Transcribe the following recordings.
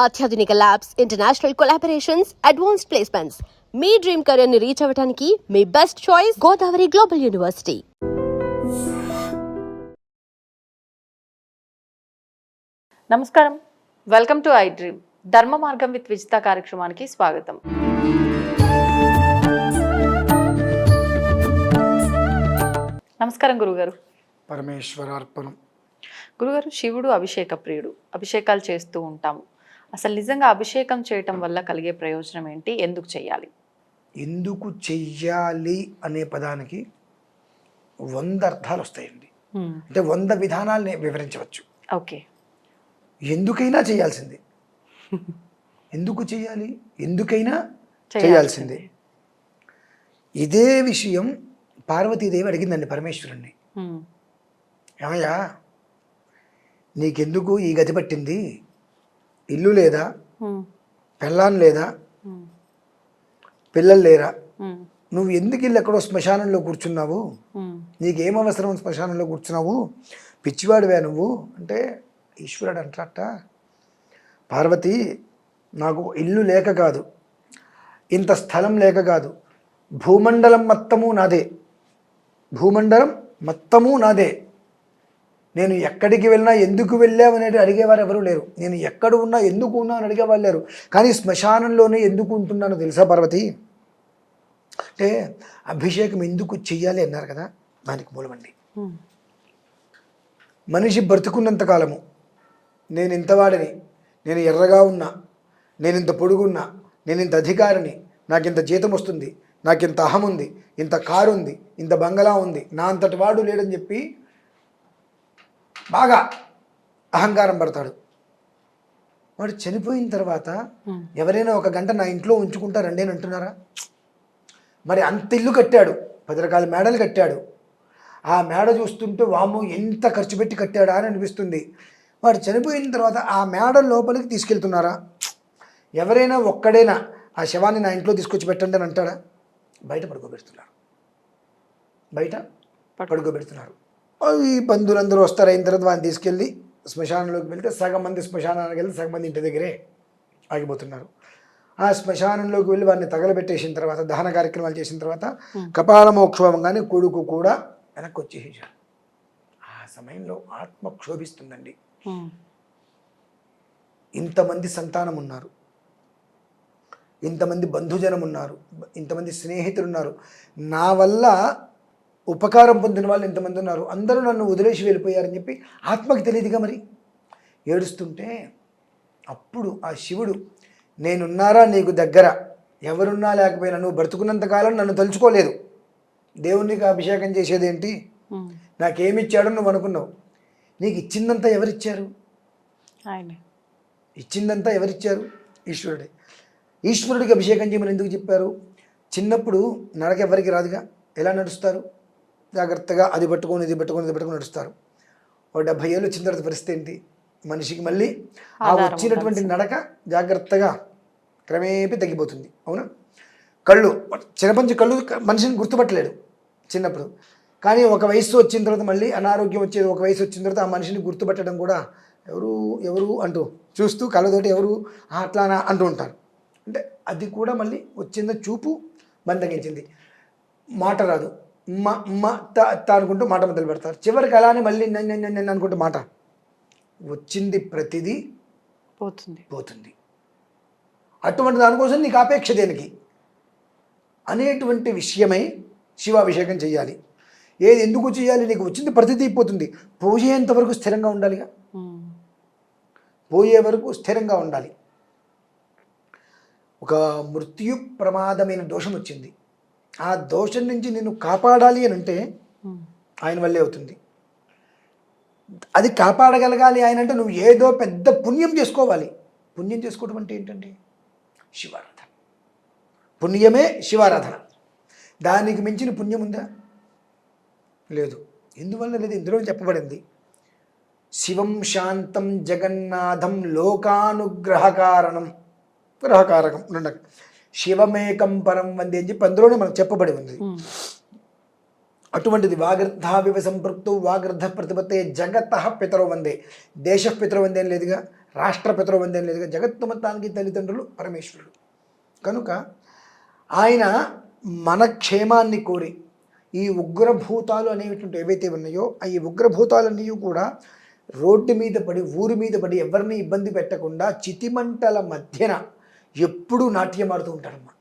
అత్యాధునిక labs, international collaborations, advanced placements. మీ dream career ని రీచ్ అవ్వడానికి మీ best choice Godavari global university. నమస్కారం, వెల్కమ్ టు ఐ డ్రీమ్. ధర్మ మార్గం విత్ విజిత కార్యక్రమానికి స్వాగతం. నమస్కారం గురుగారు. పరమేశ్వరార్పణం. గురుగారు, శివుడు అభిషేక ప్రియుడు, అభిషేకాలు చేస్తూ ఉంటాము. అసలు నిజంగా అభిషేకం చేయటం వల్ల కలిగే ప్రయోజనం ఏంటి, ఎందుకు చేయాలి? ఎందుకు చెయ్యాలి అనే పదానికి 100 అర్థాలు వస్తాయండి. అంటే 100 విధానాలని వివరించవచ్చు. ఓకే. ఎందుకైనా చేయాల్సిందే. ఎందుకు చేయాలి? ఎందుకైనా చేయాల్సిందే. ఇదే విషయం పార్వతీదేవి అడిగిందండి పరమేశ్వరుణ్ణి. ఏమయ్యా, నీకెందుకు ఈ గతి పట్టింది? ఇల్లు లేదా, పెళ్ళాం లేదా, పిల్లలు లేరా, నువ్వు ఎందుకు ఇల్లు ఎక్కడో శ్మశానంలో కూర్చున్నావు? నీకేం అవసరం శ్మశానంలో కూర్చున్నావు? పిచ్చివాడివే నువ్వు అంటే ఈశ్వరుడు అంటారట, పార్వతి, నాకు ఇల్లు లేక కాదు, ఇంత స్థలం లేక కాదు, భూమండలం మొత్తము నాదే, భూమండలం మొత్తము నాదే. నేను ఎక్కడికి వెళ్ళినా ఎందుకు వెళ్ళావు అనేది అడిగేవారు ఎవరు లేరు. నేను ఎక్కడ ఉన్నా ఎందుకు ఉన్నా అని అడిగేవాళ్ళు లేరు. కానీ శ్మశానంలోనే ఎందుకు ఉంటున్నానో తెలుసా పార్వతి? అంటే అభిషేకం ఎందుకు చెయ్యాలి అన్నారు కదా, దానికి మూలమండి. మనిషి బ్రతుకున్నంత కాలము నేను ఇంతవాడిని, నేను ఎర్రగా ఉన్నా, నేను ఇంత పొడుగున్నా, నేను ఇంత అధికారిని, నాకు ఇంత జీతం వస్తుంది, నాకు ఇంత అహం ఉంది, ఇంత కారు ఉంది, ఇంత బంగళా ఉంది, నా అంతటి వాడు లేడని చెప్పి బాగా అహంకారం పడతాడు. వాడు చనిపోయిన తర్వాత ఎవరైనా 1 గంట నా ఇంట్లో ఉంచుకుంటారండి అని అంటున్నారా? మరి అంత ఇల్లు కట్టాడు, 10 రకాల మేడలు కట్టాడు. ఆ మేడ చూస్తుంటే వాము ఎంత ఖర్చు పెట్టి కట్టాడా అని అనిపిస్తుంది. వాడు చనిపోయిన తర్వాత ఆ మేడ లోపలికి తీసుకెళ్తున్నారా? ఎవరైనా ఒక్కడైనా ఆ శవాన్ని నా ఇంట్లో తీసుకొచ్చి పెట్టండి అని అంటాడా? బయట పడుకోబెడుతున్నారు, బయట పడుకోబెడుతున్నారు. ఈ బంధువులందరూ వస్తారు, అయిన తర్వాత వాడిని తీసుకెళ్ళి శ్మశానంలోకి వెళ్తే సగం మంది శ్మశానానికి వెళ్తే సగం మంది ఇంటి దగ్గరే ఆగిపోతున్నారు. ఆ శ్మశానంలోకి వెళ్ళి వాడిని తగలబెట్టేసిన తర్వాత, దహన కార్యక్రమాలు చేసిన తర్వాత కపాల మోక్షోభంగానే కొడుకు కూడా వెనక్కి వచ్చేసారు. ఆ సమయంలో ఆత్మ క్షోభిస్తుందండి. ఇంతమంది సంతానం ఉన్నారు, ఇంతమంది బంధుజనం ఉన్నారు, ఇంతమంది స్నేహితులు ఉన్నారు, నా వల్ల ఉపకారం పొందిన వాళ్ళు ఎంతమంది ఉన్నారు, అందరూ నన్ను వదిలేసి వెళ్ళిపోయారని చెప్పి ఆత్మకి తెలియదుగా మరి. ఏడుస్తుంటే అప్పుడు ఆ శివుడు, నేనున్నారా నీకు దగ్గర, ఎవరున్నా లేకపోయినా నువ్వు బ్రతుకున్నంతకాలం నన్ను తలుచుకోలేదు, దేవునికి అభిషేకం చేసేదేంటి, నాకేమిచ్చాడో నువ్వు అనుకున్నావు, నీకు ఇచ్చిందంతా ఎవరిచ్చారు? ఆయన ఇచ్చిందంతా ఎవరిచ్చారు? ఈశ్వరుడే. ఈశ్వరుడికి అభిషేకం చేయమని ఎందుకు చెప్పారు? చిన్నప్పుడు నడక ఎవరికి రాదుగా, ఎలా నడుస్తారు? జాగ్రత్తగా అది పట్టుకొని ఇది పట్టుకొని ఇది పట్టుకొని నడుస్తారు. 70 ఏళ్ళు వచ్చిన తర్వాత పరిస్థితి ఏంటి? మనిషికి మళ్ళీ ఆ వచ్చినటువంటి నడక జాగ్రత్తగా క్రమేపీ తగ్గిపోతుంది. అవునా? కళ్ళు, చిన్నపంచి కళ్ళు మనిషిని గుర్తుపట్టలేడు చిన్నప్పుడు. కానీ ఒక వయసు వచ్చిన తర్వాత మళ్ళీ అనారోగ్యం వచ్చేది. ఒక వయసు వచ్చిన తర్వాత ఆ మనిషిని గుర్తుపట్టడం కూడా ఎవరు ఎవరు అంటూ చూస్తూ కళ్ళతోటి ఎవరు అట్లానా అంటూ ఉంటారు. అంటే అది కూడా మళ్ళీ వచ్చింది, చూపు మందగించింది, మాట రాదు, అనుకుంటూ మాట మొదలు పెడతారు. చివరికి అలానే మళ్ళీ నన్ను అనుకుంటూ మాట వచ్చింది, ప్రతిదీ పోతుంది. అటువంటి దానికోసం నీకు అపేక్ష దేనికి అనేటువంటి విషయమై శివాభిషేకం చేయాలి. ఏది ఎందుకు చేయాలి? నీకు వచ్చింది ప్రతిదీ పోతుంది, పోయేంత వరకు స్థిరంగా ఉండాలిగా, పోయే వరకు స్థిరంగా ఉండాలి. ఒక మృత్యు ప్రమాదమైన దోషం వచ్చింది, ఆ దోషం నుంచి నిన్ను కాపాడాలి అని అంటే ఆయన వల్లే అవుతుంది. అది కాపాడగలగాలి ఆయన అంటే నువ్వు ఏదో పెద్ద పుణ్యం చేసుకోవాలి. పుణ్యం చేసుకోవడం అంటే ఏంటండి? శివారాధన. పుణ్యమే శివారాధన. దానికి మించిన పుణ్యం ఉందా? లేదు. ఎందువల్ల లేదు? ఇందులో చెప్పబడింది, శివం శాంతం జగన్నాథం లోకానుగ్రహకారణం, గ్రహకారకం రెండు, శివమేకం పరం వందే అని చెప్పి అందులోనే మనకు చెప్పబడి ఉంది. అటువంటిది వాగర్ధావివ సంపృక్తు వాగర్ధ ప్రతిపత్తే జగత పితరో వందే, దేశ పితరో వందే అని లేదుగా, రాష్ట్రపతిలో వందేం లేదుగా, జగత్తు మొత్తానికి తల్లిదండ్రులు పరమేశ్వరుడు. కనుక ఆయన మన క్షేమాన్ని కోరి ఈ ఉగ్రభూతాలు అనేటువంటి ఏవైతే ఉన్నాయో ఈ ఉగ్రభూతాలన్నీ కూడా రోడ్డు మీద పడి ఊరి మీద పడి ఎవరిని ఇబ్బంది పెట్టకుండా చితిమంటల మధ్యన ఎప్పుడూ నాట్యం ఆడుతూ ఉంటాడమ్మా.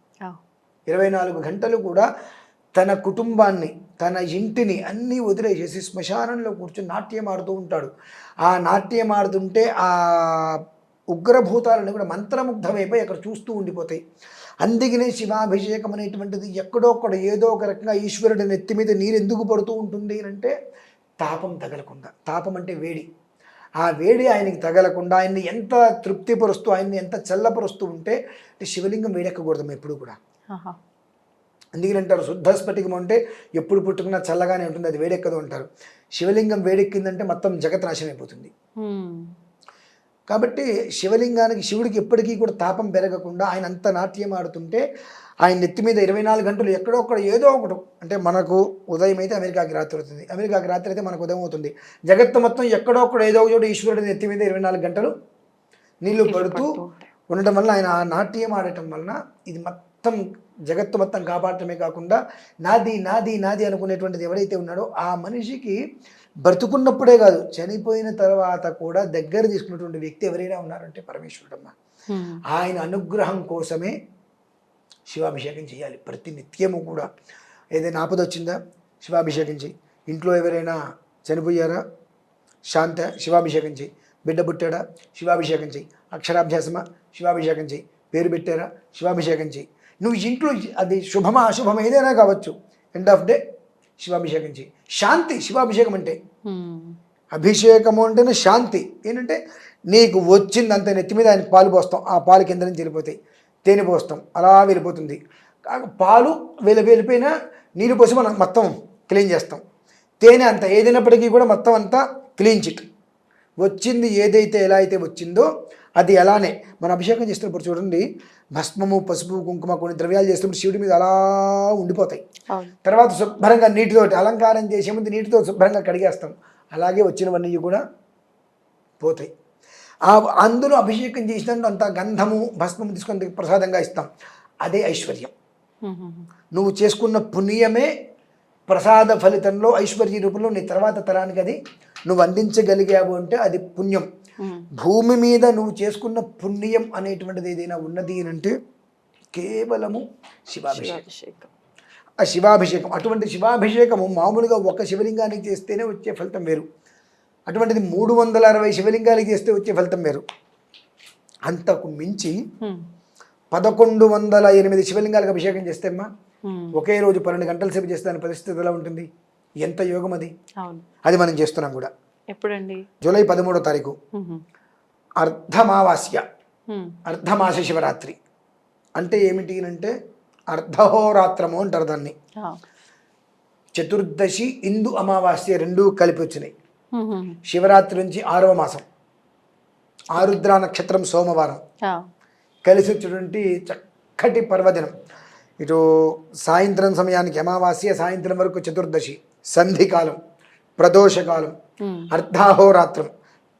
24 గంటలు కూడా తన కుటుంబాన్ని తన ఇంటిని అన్నీ వదిలేసేసి శ్మశానంలో కూర్చొని నాట్యం ఆడుతూ ఉంటాడు. ఆ నాట్యం ఆడుతుంటే ఆ ఉగ్రభూతాలను కూడా మంత్రముగ్ధమైపోయి అక్కడ చూస్తూ ఉండిపోతాయి. అందుకనే శివాభిషేకం అనేటువంటిది ఎక్కడోక్కడ ఏదో ఒక రకంగా ఈశ్వరుడి నెత్తి మీద నీరు ఎందుకు పడుతూ ఉంటుంది అంటే తాపం తగలకుండా. తాపం అంటే వేడి. ఆ వేడి ఆయనకి తగలకుండా ఆయన్ని ఎంత తృప్తిపరుస్తూ ఆయన్ని ఎంత చల్లపరుస్తూ ఉంటే శివలింగం వేడెక్కకూడదు ఎప్పుడు కూడా. అందుకని అంటారు శుద్ధ స్ఫటికం అంటే ఎప్పుడు పుట్టుకున్నా చల్లగానే ఉంటుంది, అది వేడెక్కదు అంటారు. శివలింగం వేడెక్కిందంటే మొత్తం జగత్ నాశనం అయిపోతుంది. కాబట్టి శివలింగానికి శివుడికి ఎప్పటికీ కూడా తాపం పెరగకుండా ఆయన అంత నాట్యం ఆడుతుంటే ఆయన నెత్తి మీద 24 గంటలు ఎక్కడొక్కడ ఏదో ఒకటి, అంటే మనకు ఉదయం అయితే అమెరికాకి రాత్రి అవుతుంది, అమెరికాకి రాత్రి అయితే మనకు ఉదయం అవుతుంది. జగత్తు మొత్తం ఎక్కడొక్కడ ఏదో ఒక చోట ఈశ్వరుడి నెత్తి మీద 24 గంటలు నీళ్లు పడుతూ ఉండటం వల్ల ఆయన ఆ నాట్యం ఆడటం వలన ఇది మొత్తం జగత్తు మొత్తం కాపాడటమే కాకుండా నాది నాది నాది అనుకునేటువంటిది ఎవరైతే ఉన్నాడో ఆ మనిషికి బ్రతుకున్నప్పుడే కాదు చనిపోయిన తర్వాత కూడా దగ్గర తీసుకున్నటువంటి వ్యక్తి ఎవరైనా ఉన్నారంటే పరమేశ్వరుడమ్మ. ఆయన అనుగ్రహం కోసమే శివాభిషేకం చేయాలి ప్రతి నిత్యము కూడా. ఏదైనా ఆపద వచ్చిందా శివాభిషేకం చేయి. ఇంట్లో ఎవరైనా చనిపోయారా శాంత శివాభిషేకం చేయి. బిడ్డ పుట్టాడా శివాభిషేకం చేయి. అక్షరాభ్యాసమా శివాభిషేకం చేయి. పేరు పెట్టారా శివాభిషేకం చేయి. నువ్వు ఇంట్లో అది శుభమా అశుభమా ఏదైనా కావచ్చు, ఎండ్ ఆఫ్ డే శివాభిషేకం చేయి. శాంతి శివాభిషేకం అంటే. అభిషేకము అంటేనే శాంతి. ఏంటంటే నీకు వచ్చిందంత నెత్తి మీద ఆయన పాలు పోస్తాం, ఆ పాలు కింద నుంచి వెళ్ళిపోతాయి. తేనె పోస్తాం, అలా వెళ్ళిపోతుంది. పాలు వెళ్ళిపోయినా నీళ్ళు పోసి మనం మొత్తం క్లీన్ చేస్తాం. తేనె అంత ఏదైనప్పటికీ కూడా మొత్తం అంతా క్లీన్ చిట్. వచ్చింది ఏదైతే ఎలా అయితే వచ్చిందో అది అలానే మనం అభిషేకం చేస్తున్నప్పుడు చూడండి, భస్మము పసుపు కుంకుమ కొన్ని ద్రవ్యాలు చేస్తున్నప్పుడు శివుడి మీద అలా ఉండిపోతాయి. తర్వాత శుభ్రంగా నీటితోటి అలంకారం చేసే ముందు నీటితో శుభ్రంగా కడిగేస్తాం. అలాగే వచ్చినవన్నీ కూడా పోతాయి. అందులో అభిషేకం చేసినట్టు అంత గంధము భస్మము తీసుకొని ప్రసాదంగా ఇస్తాం. అదే ఐశ్వర్యం. నువ్వు చేసుకున్న పుణ్యమే ప్రసాద ఫలితంలో ఐశ్వర్య రూపంలో నీ తర్వాత తరానికి అది నువ్వు అందించగలిగావు అంటే అది పుణ్యం. భూమి మీద నువ్వు చేసుకున్న పుణ్యం అనేటువంటిది ఏదైనా ఉన్నది అంటే కేవలము శివాభిషేకం. ఆ శివాభిషేకం, అటువంటి శివాభిషేకము మామూలుగా ఒక శివలింగానికి చేస్తేనే వచ్చే ఫలితం వేరు. అటువంటిది 360 శివలింగాలకి చేస్తే వచ్చే ఫలితం వేరు. అంతకు మించి 1108 శివలింగాలకు అభిషేకం చేస్తే అమ్మా ఒకే రోజు 12 గంటల సేపు చేస్తే దాని పరిస్థితి ఎలా ఉంటుంది? ఎంత యోగం అది. అది మనం చేస్తున్నాం కూడా. ఎప్పుడండి? జూలై 13వ తారీఖు అర్ధమావాస్య, అర్ధమాస శివరాత్రి. అంటే ఏమిటి అంటే అర్ధహోరాత్రము అంటారు దాన్ని. చతుర్దశి ఇందు అమావాస్య రెండూ కలిపి వచ్చినాయి. శివరాత్రి నుంచి 6వ మాసం, ఆరుద్ర నక్షత్రం సోమవారం కలిసి వచ్చేటువంటి చక్కటి పర్వదినం. ఇటు సాయంత్రం సమయానికి అమావాస్య, సాయంత్రం వరకు చతుర్దశి, సంధికాలం, ప్రదోషకాలం, అర్ధాహోరాత్రం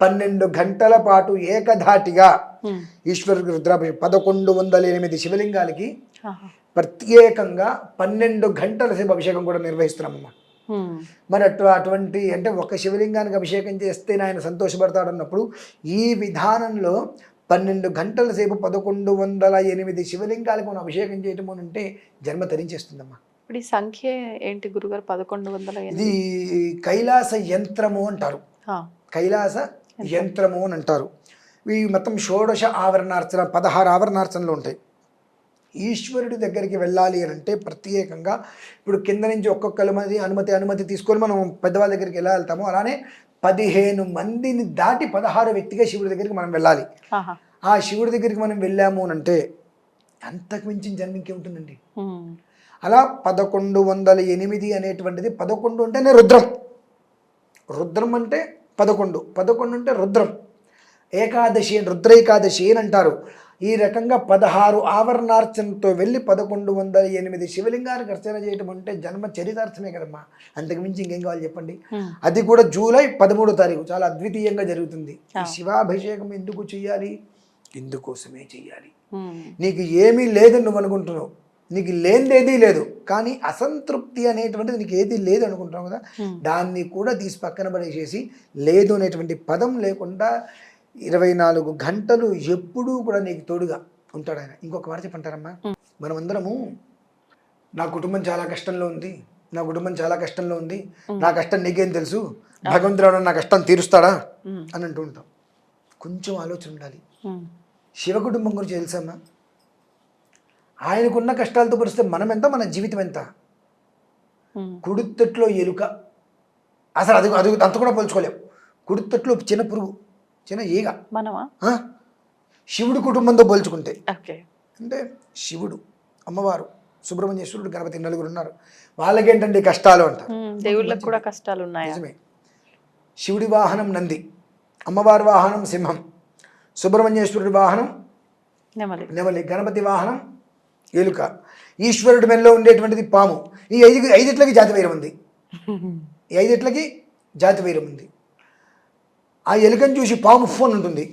12 గంటల పాటు ఏకధాటిగా ఈశ్వరుడికి రుద్రాభిషేకం 1108 శివలింగాలకి ప్రత్యేకంగా 12 గంటల సేపు అభిషేకం కూడా నిర్వహిస్తున్నామమ్మా. మరి అటువంటి అంటే ఒక శివలింగానికి అభిషేకం చేస్తే ఆయన సంతోషపడతాడు అన్నప్పుడు ఈ విధానంలో 12 గంటల సేపు 1108 శివలింగాలకు మనం అభిషేకం చేయటం అంటే జన్మ తరించేస్తుందమ్మా. ఇప్పుడు ఈ సంఖ్య ఏంటి గురుగారు? 1108 ఇది కైలాస యంత్రము అంటారు. కైలాస యంత్రము అని అంటారు. ఇవి మొత్తం 16 ఆవరణార్చన, 16 ఆవరణార్చనలు ఉంటాయి. ఈశ్వరుడి దగ్గరికి వెళ్ళాలి అని అంటే ప్రత్యేకంగా ఇప్పుడు కింద నుంచి ఒక్కొక్కరి మంది అనుమతి తీసుకొని మనం పెద్దవాళ్ళ దగ్గరికి ఎలా వెళ్తామో అలానే 15 మందిని దాటి 16 వ్యక్తిగా శివుడి దగ్గరికి మనం వెళ్ళాలి. ఆ శివుడి దగ్గరికి మనం వెళ్ళాము అని అంటే అంతకు మించిన జన్మ ఇంకేముంటుందండి. అలా 1108 అనేటువంటిది 11 అంటేనే రుద్రం. రుద్రం అంటే 11 అంటే రుద్రం. ఏకాదశి రుద్రేకాదశి అని అంటారు. ఈ రకంగా 16 ఆవరణార్చనతో వెళ్ళి 1108 శివలింగానికి అర్చన చేయటం అంటే జన్మ చరితార్థమే కదమ్మా. అంతకుమించి ఇంకేం కావాలి చెప్పండి. అది కూడా జూలై 13వ తారీఖు చాలా అద్వితీయంగా జరుగుతుంది. ఈ శివాభిషేకం ఎందుకు చెయ్యాలి? ఇందుకోసమే చెయ్యాలి. నీకు ఏమీ లేదని నువ్వు అనుకుంటున్నావు, నీకు లేనిదేదీ లేదు, కానీ అసంతృప్తి అనేటువంటిది నీకు ఏది లేదు అనుకుంటున్నావు కదా, దాన్ని కూడా తీసి పక్కన పడేసేసి లేదు అనేటువంటి పదం లేకుండా 24 గంటలు ఎప్పుడూ కూడా నీకు తోడుగా ఉంటాడు ఆయన. ఇంకొక మాట చెప్పంటారమ్మా, మనమందరము నా కుటుంబం చాలా కష్టంలో ఉంది, నా కుటుంబం చాలా కష్టంలో ఉంది, నా కష్టం నీకేం తెలుసు, భగవంతుడు నా కష్టం తీరుస్తాడా అని అంటూ ఉంటాం. కొంచెం ఆలోచన ఉండాలి. శివ కుటుంబం గురించి తెలుసమ్మా? ఆయనకున్న కష్టాలతో పోలిస్తే మనం ఎంత, మన జీవితం ఎంత? కుడితొట్లో ఎలుక, అసలు అది అది అంత కూడా పోల్చుకోలేం. కుడితొట్లో చిన్న పురుగు, చిన్న ఈగ. మనమా? శివుడు కుటుంబంతో పోల్చుకుంటే ఓకే. అంటే శివుడు, అమ్మవారు, సుబ్రహ్మణ్యేశ్వరుడు, గణపతి, నలుగురు ఉన్నారు. వాళ్ళకేంటండి కష్టాలు అంటారు. దేవుళ్ళకి కూడా కష్టాలు ఉన్నాయి. నిజమే. శివుడి వాహనం నంది, అమ్మవారి వాహనం సింహం, సుబ్రహ్మణ్యేశ్వరుడి వాహనం నెమలి, గణపతి వాహనం ఎలుక, ఈశ్వరుడి మెల్లో ఉండేటువంటిది పాము. ఈ ఐదిట్లకి జాతి వైరం ఉంది. ఈ ఐదిట్లకి జాతి వైరం ఉంది. ఆ ఎలుకను చూసి పాము ఫోన్ ఉంటుంది.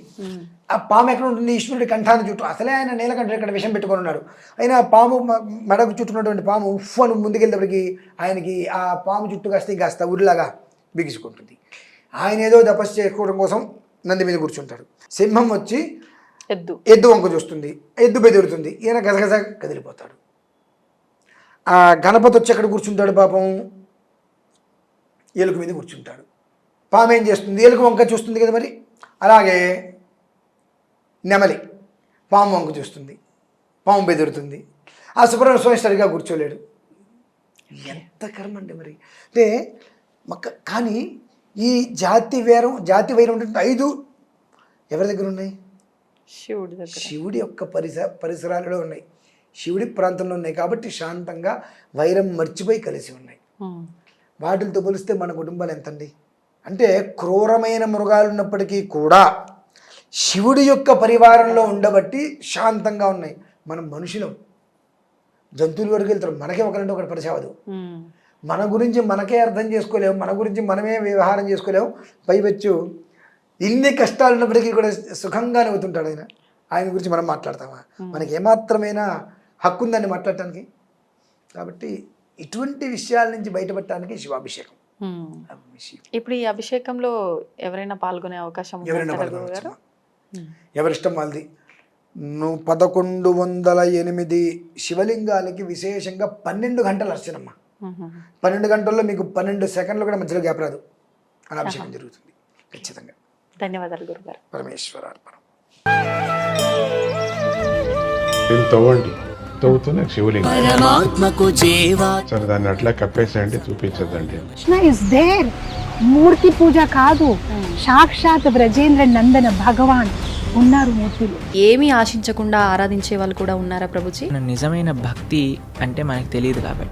ఆ పాము ఎక్కడ ఉంటుంది? ఈశ్వరుడి కంఠాన్ని చుట్టూ. అసలే ఆయన నీలకంఠ ఇక్కడ విషం పెట్టుకొని ఉన్నాడు. అయినా పాము మెడకు చుట్టున్నటువంటి పాము ఉఫ్ఫను ముందుకెళ్ళేటప్పటికి ఆయనకి ఆ పాము చుట్టూ కాస్త ఉరిలాగా బిగుసుకుంటుంది. ఆయన ఏదో తపస్సు చేసుకోవడం కోసం నంది మీద కూర్చుంటాడు. సింహం వచ్చి ఎద్దు వంక చూస్తుంది, ఎద్దు బెదురుతుంది, ఈయన గజగజ కదిలిపోతాడు. ఆ గణపతి వచ్చి ఎక్కడ కూర్చుంటాడు? పాపం ఎలుక మీద కూర్చుంటాడు. పాము ఏం చేస్తుంది? ఎలుక వంక చూస్తుంది కదా మరి. అలాగే నెమలి పాము వంక చూస్తుంది, పాము బెదురుతుంది. ఆ సుబ్రహ్మణ్య స్వామి సరిగా కూర్చోలేడు. ఎంత కర్మ అండి మరి. అంటే కానీ ఈ జాతి వైరం అంటే 5 ఎవరి దగ్గర ఉన్నాయి? శివుడి యొక్క పరిసరాలలో ఉన్నాయి, శివుడి ప్రాంతంలో ఉన్నాయి. కాబట్టి శాంతంగా వైరం మర్చిపోయి కలిసి ఉన్నాయి. వాటితో పోలిస్తే మన కుటుంబాలు ఎంతండి? అంటే క్రూరమైన మృగాలు ఉన్నప్పటికీ కూడా శివుడి యొక్క పరివారంలో ఉండబట్టి శాంతంగా ఉన్నాయి. మనం మనుషులం, జంతువుల వరకు వెళ్తాం, మనకే ఒకరంటే ఒకటి పరిచయవదు. మన గురించి మనకే అర్థం చేసుకోలేము, మన గురించి మనమే వ్యవహారం చేసుకోలేము. పైవచ్చు ఇన్ని కష్టాలు ఉన్నప్పటికీ కూడా సుఖంగా నవ్వుతుంటాడు ఆయన. ఆయన గురించి మనం మాట్లాడతామా? మనకి ఏమాత్రమైనా హక్కు ఉందని మాట్లాడటానికి? కాబట్టి ఇటువంటి విషయాల నుంచి బయటపడటానికి శివాభిషేకం. ఇప్పుడు ఈ అభిషేకంలో ఎవరైనా పాల్గొనే అవకాశం? ఎవరిష్టం వాళ్ళది. 1108 శివలింగాలకి విశేషంగా 12 గంటలు అర్చనమ్మా. 12 గంటల్లో మీకు 12 సెకండ్లు కూడా మధ్యలో గ్యాప్ రాదు. అలా అభిషేకం జరుగుతుంది ఖచ్చితంగా. ధన్యవాదాలు గురుగారు. పరమేశ్వరార్పణం. తవ్వండి, తవ్వుతూనే శివలింగం. సరే, దాన్ని అట్లా కప్పేసేయండి, చూపించదండి. Is there. మూర్తి పూజ కాదు, సాక్షాత్ బ్రజేంద్ర నందన భగవాన్ ఉన్నారు మూర్తిలో. ఏమీ ఆశించకుండా ఆరాధించే వాళ్ళు కూడా ఉన్నారా ప్రభుజీ? నిజమైన భక్తి అంటే మనకు తెలియదు కాబట్టి